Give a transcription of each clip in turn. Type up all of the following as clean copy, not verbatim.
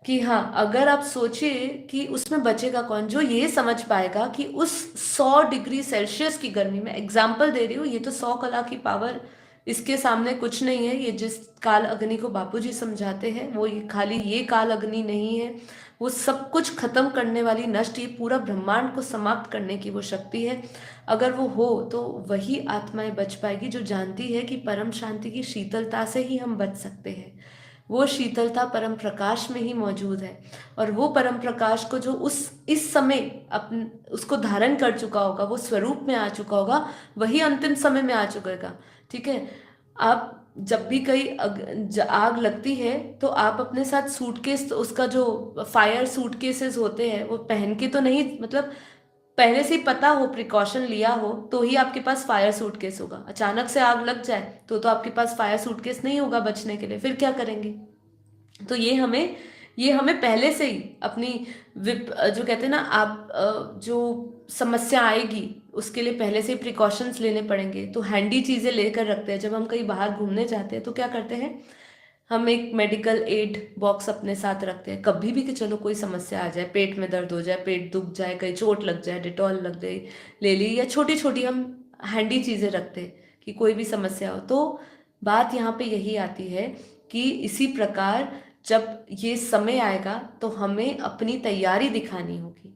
कि हाँ, अगर आप सोचिए कि उसमें बचेगा कौन, जो ये समझ पाएगा कि उस 100 डिग्री सेल्सियस की गर्मी में, एग्जाम्पल दे रही हूँ, ये तो 100 कला की पावर इसके सामने कुछ नहीं है। ये जिस काल अग्नि को बापूजी समझाते हैं, वो ये खाली ये काल अग्नि नहीं है, वो सब कुछ खत्म करने वाली, नष्ट, ये पूरा ब्रह्मांड को समाप्त करने की वो शक्ति है। अगर वो हो तो वही आत्माएं बच पाएगी जो जानती है कि परम शांति की शीतलता से ही हम बच सकते हैं। वो शीतलता परम प्रकाश में ही मौजूद है। और वो परम प्रकाश को जो उस इस समय अपन उसको धारण कर चुका होगा, वो स्वरूप में आ चुका होगा, वही अंतिम समय में आ चुकेगा। ठीक है। आप जब भी कहीं आग लगती है तो आप अपने साथ सूटकेस, उसका जो फायर सूटकेसेस होते हैं वो पहन के तो नहीं, मतलब पहले से ही पता हो, प्रिकॉशन लिया हो, तो ही आपके पास फायर सूटकेस होगा। अचानक से आग लग जाए तो आपके पास फायर सूटकेस नहीं होगा बचने के लिए, फिर क्या करेंगे? तो ये हमें पहले से ही अपनी जो कहते हैं ना, आप जो समस्या आएगी उसके लिए पहले से ही प्रिकॉशंस लेने पड़ेंगे। तो हैंडी चीजें लेकर रखते हैं। जब हम कहीं बाहर घूमने जाते हैं तो क्या करते हैं, हम एक मेडिकल एड बॉक्स अपने साथ रखते हैं, कभी भी कि चलो कोई समस्या आ जाए, पेट में दर्द हो जाए, पेट दुख जाए, कहीं चोट लग जाए, डिटॉल लग जाए, ले ली, या छोटी छोटी हम हैंडी चीजें रखते हैं कि कोई भी समस्या हो। तो बात यहाँ पे यही आती है कि इसी प्रकार जब ये समय आएगा तो हमें अपनी तैयारी दिखानी होगी।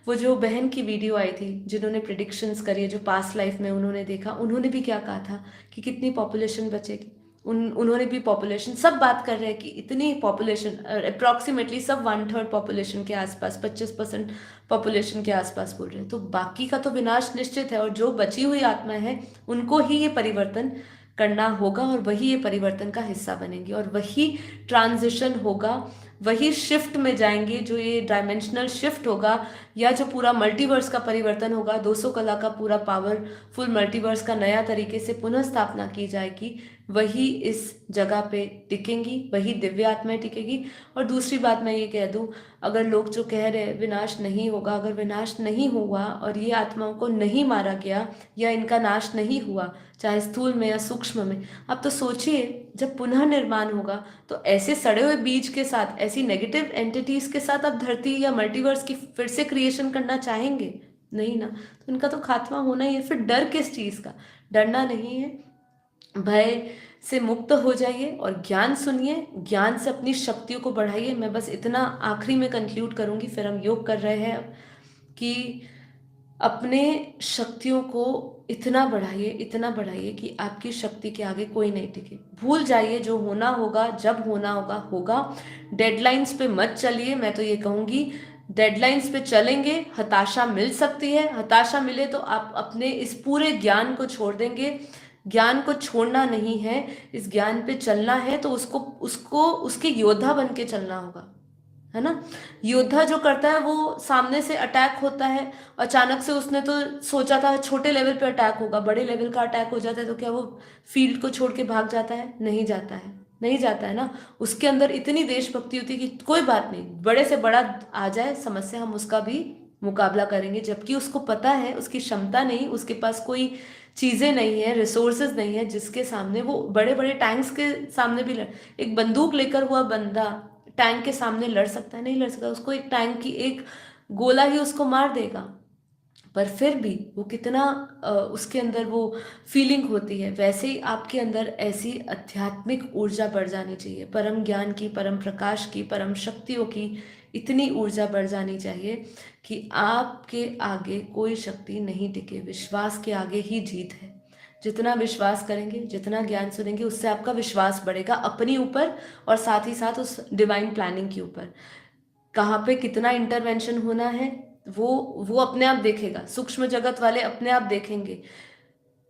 वो जो बहन की वीडियो आई थी जिन्होंने प्रिडिक्शंस करी है, जो पास्ट लाइफ में उन्होंने देखा, उन्होंने भी क्या कहा था कि कितनी पॉपुलेशन बचेगी। उन्होंने भी पॉपुलेशन, सब बात कर रहे हैं कि इतनी पॉपुलेशन, अप्रोक्सीमेटली सब 1/3 पॉपुलेशन के आसपास, 25% पॉपुलेशन के आसपास बोल रहे हैं। तो बाकी का तो विनाश निश्चित है, और जो बची हुई आत्माएं हैं उनको ही ये परिवर्तन करना होगा, और वही ये परिवर्तन का हिस्सा बनेंगे, और वही ट्रांजिशन होगा, वही शिफ्ट में जाएंगे, जो ये डायमेंशनल शिफ्ट होगा, या जो पूरा मल्टीवर्स का परिवर्तन होगा, 200 कला का पूरा पावरफुल मल्टीवर्स का नया तरीके से पुनः स्थापना की जाएगी, वही इस जगह पे टिकेंगी, वही दिव्य आत्माएं टिकेगी। और दूसरी बात मैं ये कह दूं, अगर लोग जो कह रहे हैं विनाश नहीं होगा, अगर विनाश नहीं हुआ और ये आत्माओं को नहीं मारा गया, या इनका नाश नहीं हुआ, चाहे स्थूल में या सूक्ष्म में, आप तो सोचिए जब पुनः निर्माण होगा तो ऐसे सड़े हुए बीज के साथ, ऐसी नेगेटिव एंटिटीज के साथ आप धरती या मल्टीवर्स की फिर से क्रिएशन करना चाहेंगे? नहीं ना। तो इनका तो खात्मा होना ही है। फिर डर किस चीज का? डरना नहीं है, भय से मुक्त हो जाइए और ज्ञान सुनिए, ज्ञान से अपनी शक्तियों को बढ़ाइए। मैं बस इतना आखिरी में कंक्लूड करूंगी, फिर हम योग कर रहे हैं अब, कि अपने शक्तियों को इतना बढ़ाइए, इतना बढ़ाइए कि आपकी शक्ति के आगे कोई नहीं टिके। भूल जाइए, जो होना होगा, जब होना होगा होगा। डेडलाइंस पे मत चलिए, मैं तो ये कहूंगी, डेडलाइंस पे चलेंगे हताशा मिल सकती है, हताशा मिले तो आप अपने इस पूरे ज्ञान को छोड़ देंगे। ज्ञान को छोड़ना नहीं है, इस ज्ञान पे चलना है, तो उसको उसको उसके योद्धा बन के चलना होगा, है ना। योद्धा जो करता है वो सामने से अटैक होता है, अचानक से उसने तो सोचा था छोटे लेवल पे अटैक होगा, बड़े लेवल का अटैक हो जाता है, तो क्या वो फील्ड को छोड़ के भाग जाता है? नहीं जाता है, नहीं जाता है ना। उसके अंदर इतनी देशभक्ति होती है कि कोई बात नहीं, बड़े से बड़ा आ जाए समस्या, हम उसका भी मुकाबला करेंगे। जबकि उसको पता है उसकी क्षमता नहीं, उसके पास कोई चीजें नहीं है, रिसोर्सेज नहीं है, जिसके सामने वो बड़े बड़े टैंक्स के सामने भी एक बंदूक लेकर हुआ बंदा टैंक के सामने लड़ सकता है? नहीं लड़ सकता। उसको एक टैंक की एक गोला ही उसको मार देगा। पर फिर भी वो कितना उसके अंदर वो फीलिंग होती है। वैसे ही आपके अंदर ऐसी आध्यात्मिक ऊर्जा बढ़ जानी चाहिए, परम ज्ञान की, परम प्रकाश की, परम शक्तियों की इतनी ऊर्जा बढ़ जानी चाहिए कि आपके आगे कोई शक्ति नहीं टिके। विश्वास के आगे ही जीत है। जितना विश्वास करेंगे, जितना ज्ञान सुनेंगे, उससे आपका विश्वास बढ़ेगा अपने ऊपर, और साथ ही साथ उस डिवाइन प्लानिंग के ऊपर। कहाँ पे कितना इंटरवेंशन होना है वो वो अपने आप देखेगा, सूक्ष्म जगत वाले अपने आप देखेंगे।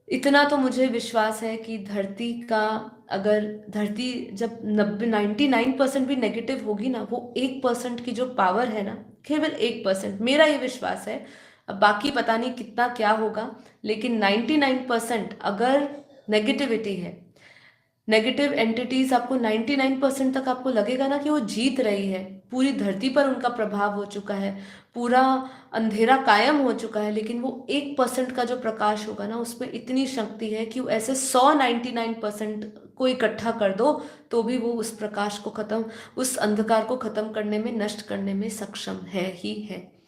इतना तो मुझे विश्वास है कि धरती का, अगर धरती जब 99% भी नेगेटिव होगी ना, वो 1% की जो पावर है ना, केवल 1%, मेरा ये विश्वास है। अब बाकी पता नहीं कितना क्या होगा, लेकिन 99% अगर नेगेटिविटी है, नेगेटिव एंटिटीज आपको 99% तक आपको लगेगा ना कि वो जीत रही है, पूरी धरती पर उनका प्रभाव हो चुका है, पूरा अंधेरा कायम हो चुका है, लेकिन वो 1% का जो प्रकाश होगा ना उसमें इतनी शक्ति है कि वो ऐसे 99% को इकट्ठा कर दो तो भी वो उस प्रकाश को खत्म, उस अंधकार को खत्म करने में, नष्ट करने में सक्षम है ही है।